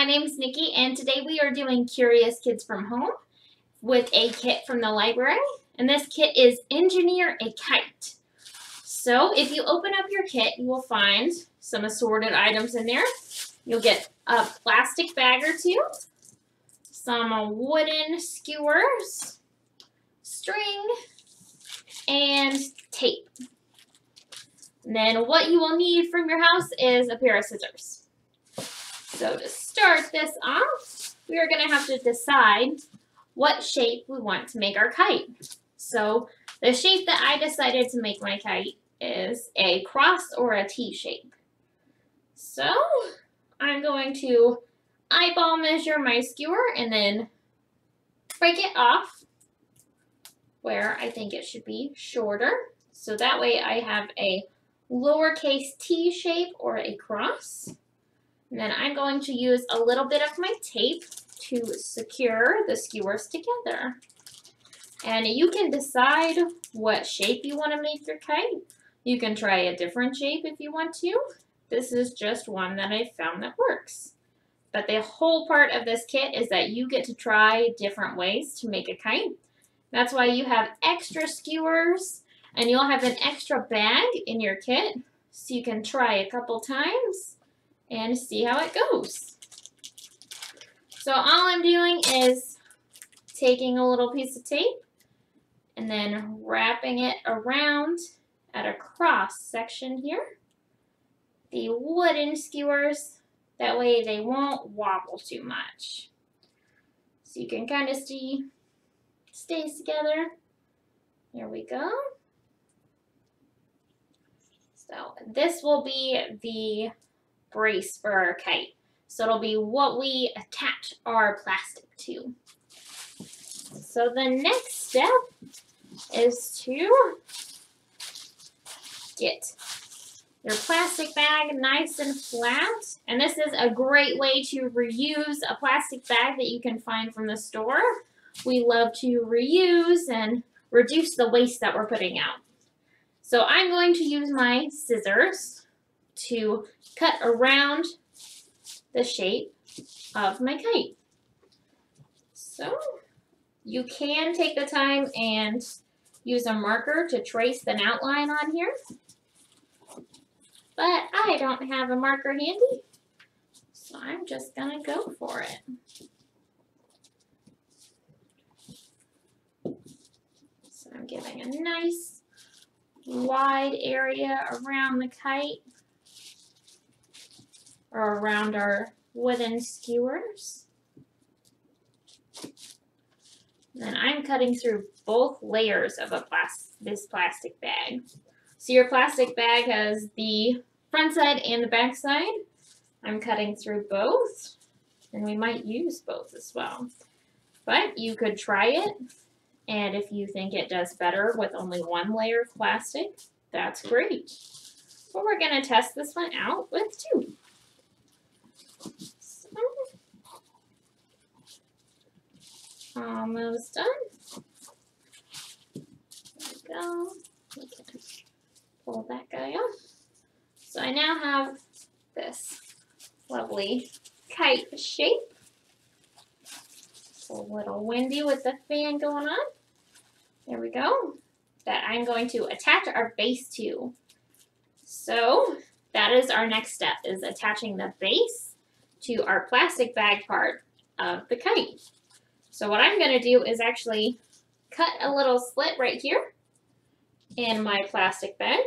my name is Nikki, and today we are doing Curious Kids from Home with a kit from the library. And this kit is Engineer a Kite. So if you open up your kit, you will find some assorted items in there. You'll get a plastic bag or two, some wooden skewers, string, and tape. And then what you will need from your house is a pair of scissors. So to start this off, we are going to have to decide what shape we want to make our kite. So the shape that I decided to make my kite is a cross or a T shape. So I'm going to eyeball measure my skewer and then break it off where I think it should be shorter. So that way I have a lowercase T shape or a cross. And then I'm going to use a little bit of my tape to secure the skewers together. And you can decide what shape you want to make your kite. You can try a different shape if you want to. This is just one that I found that works. But the whole part of this kit is that you get to try different ways to make a kite. That's why you have extra skewers and you'll have an extra bag in your kit so you can try a couple times and see how it goes. So all I'm doing is taking a little piece of tape and then wrapping it around at a cross section here. The wooden skewers, that way they won't wobble too much. So you can kind of see it stays together. Here we go. So this will be the brace for our kite. So it'll be what we attach our plastic to. So the next step is to get your plastic bag nice and flat. And this is a great way to reuse a plastic bag that you can find from the store. We love to reuse and reduce the waste that we're putting out. So I'm going to use my scissors to cut around the shape of my kite. So you can take the time and use a marker to trace an outline on here. But I don't have a marker handy, so I'm just going to go for it. So I'm giving a nice wide area around the kite, or around our wooden skewers. Then I'm cutting through both layers of this plastic bag. So your plastic bag has the front side and the back side. I'm cutting through both, and we might use both as well. But you could try it, and if you think it does better with only one layer of plastic, that's great. But we're going to test this one out with two. So, almost done. There we go. We can pull that guy off. So I now have this lovely kite shape. It's a little windy with the fan going on. There we go. That I'm going to attach our base to. So that is our next step, is attaching the base to our plastic bag part of the kite. So what I'm going to do is actually cut a little slit right here in my plastic bag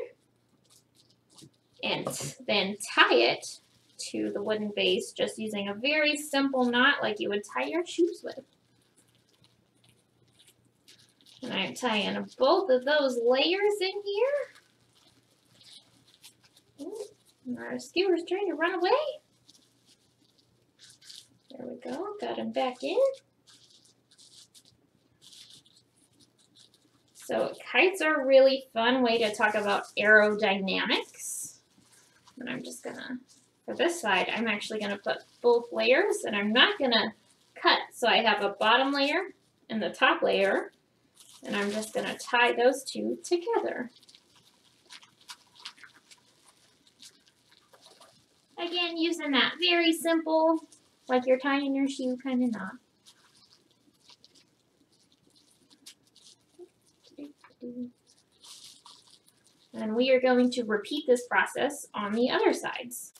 and then tie it to the wooden base just using a very simple knot like you would tie your shoes with. And I'm tying both of those layers in here. Ooh, our skewer's trying to run away. There we go, got him back in. So kites are a really fun way to talk about aerodynamics. And I'm just gonna, for this side, I'm actually gonna put both layers, and I'm not gonna cut. So I have a bottom layer and the top layer, and I'm just gonna tie those two together. Again, using that very simple like you're tying your shoe kind of knot. And we are going to repeat this process on the other sides.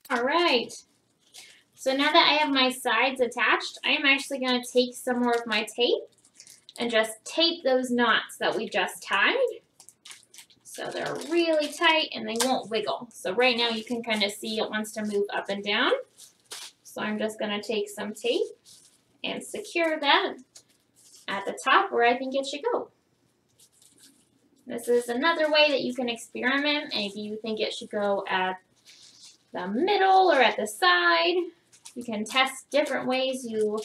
All right. So now that I have my sides attached, I am actually going to take some more of my tape and just tape those knots that we just tied. So they're really tight and they won't wiggle. So right now you can kind of see it wants to move up and down. So I'm just going to take some tape and secure that at the top where I think it should go. This is another way that you can experiment. And if you think it should go at the middle or at the side, you can test different ways you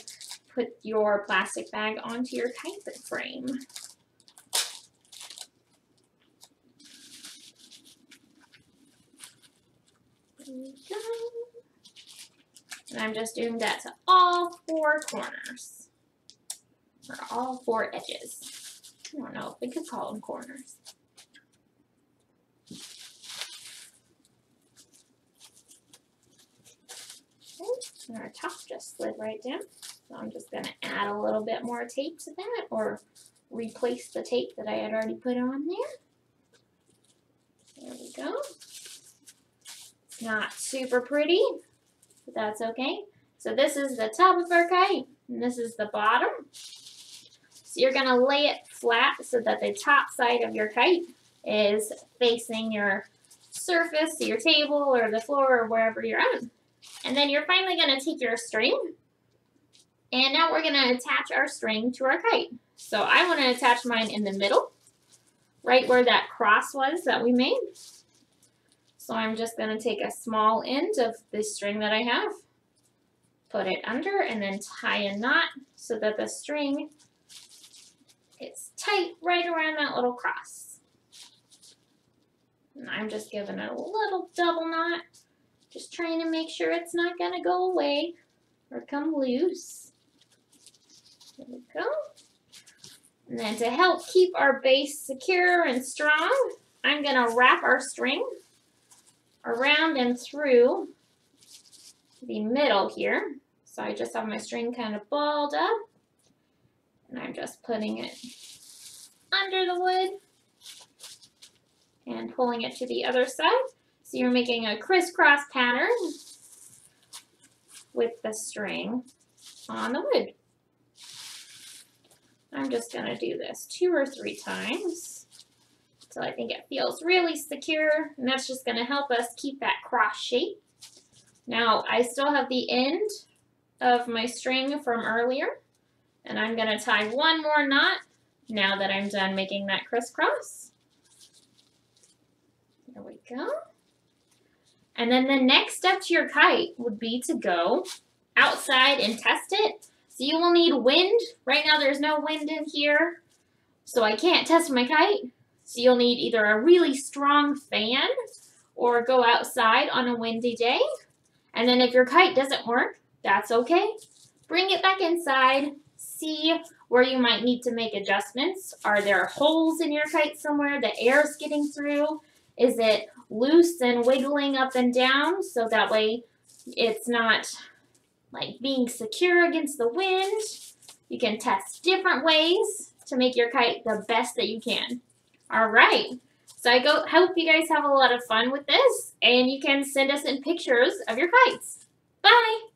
put your plastic bag onto your kite frame. There we go. And I'm just doing that to all 4 corners, or all 4 edges. I don't know if we could call them corners. And our top just slid right down. So I'm just going to add a little bit more tape to that, or replace the tape that I had already put on there. There we go. It's not super pretty, but that's okay. So this is the top of our kite, and this is the bottom. So you're going to lay it flat so that the top side of your kite is facing your surface, your table, or the floor, or wherever you're on. And then you're finally going to take your string, and now we're going to attach our string to our kite. So I want to attach mine in the middle, right where that cross was that we made. So I'm just going to take a small end of this string that I have, put it under, and then tie a knot so that the string is tight right around that little cross. And I'm just giving it a little double knot. Just trying to make sure it's not going to go away or come loose. There we go. And then to help keep our base secure and strong, I'm going to wrap our string around and through the middle here. So I just have my string kind of balled up, and I'm just putting it under the wood and pulling it to the other side. So you're making a crisscross pattern with the string on the wood. I'm just going to do this 2 or 3 times until I think it feels really secure, and that's just going to help us keep that cross shape. Now I still have the end of my string from earlier, and I'm going to tie 1 more knot now that I'm done making that crisscross. There we go. And then the next step to your kite would be to go outside and test it. So you will need wind. Right now there's no wind in here, so I can't test my kite. So you'll need either a really strong fan or go outside on a windy day. And then if your kite doesn't work, that's okay. Bring it back inside. See where you might need to make adjustments. Are there holes in your kite somewhere the air's getting through? Is it loose and wiggling up and down so that way it's not like being secure against the wind? You can test different ways to make your kite the best that you can. All right. So I hope you guys have a lot of fun with this, and you can send us in pictures of your kites. Bye.